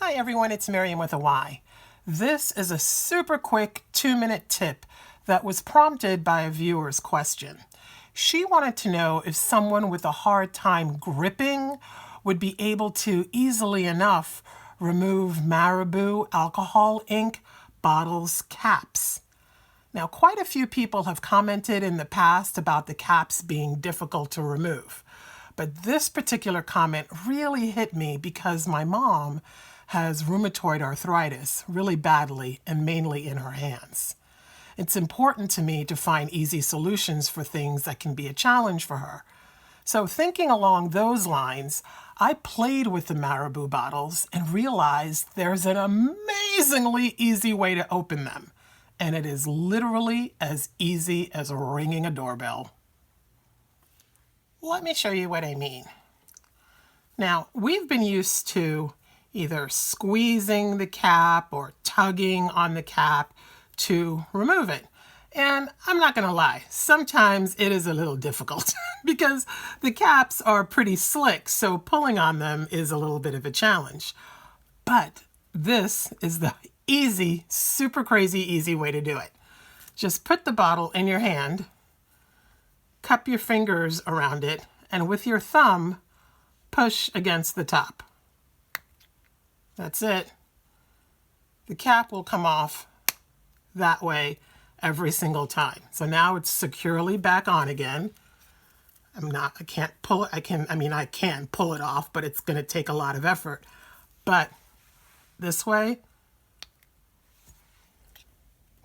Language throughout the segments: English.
Hi everyone, it's Miriam with a Y. This is a super quick 2-minute tip that was prompted by a viewer's question. She wanted to know if someone with a hard time gripping would be able to easily enough remove Marabu Alcohol Ink bottles caps. Now, quite a few people have commented in the past about the caps being difficult to remove. But this particular comment really hit me because my mom has rheumatoid arthritis really badly and mainly in her hands. It's important to me to find easy solutions for things that can be a challenge for her. So thinking along those lines, I played with the Marabu bottles and realized there's an amazingly easy way to open them. And it is literally as easy as ringing a doorbell. Let me show you what I mean. Now, we've been used to either squeezing the cap or tugging on the cap to remove it. And I'm not going to lie, sometimes it is a little difficult because the caps are pretty slick, so pulling on them is a little bit of a challenge. But this is the easy, super crazy easy way to do it. Just put the bottle in your hand, cup your fingers around it, and with your thumb, push against the top. That's it. The cap will come off that way every single time. So now it's securely back on again. I can't pull it. I can pull it off, but it's going to take a lot of effort. But this way,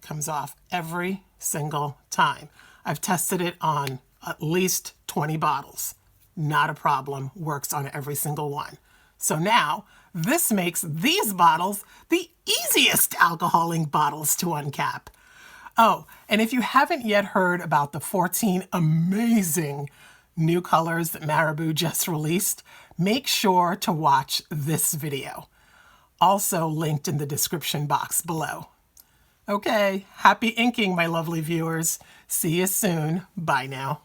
comes off every single time. I've tested it on at least 20 bottles. Not a problem, works on every single one. So now, this makes these bottles the easiest alcohol ink bottles to uncap. Oh, and if you haven't yet heard about the 14 amazing new colors that Marabu just released, make sure to watch this video. Also linked in the description box below. Okay, happy inking, my lovely viewers. See you soon. Bye now.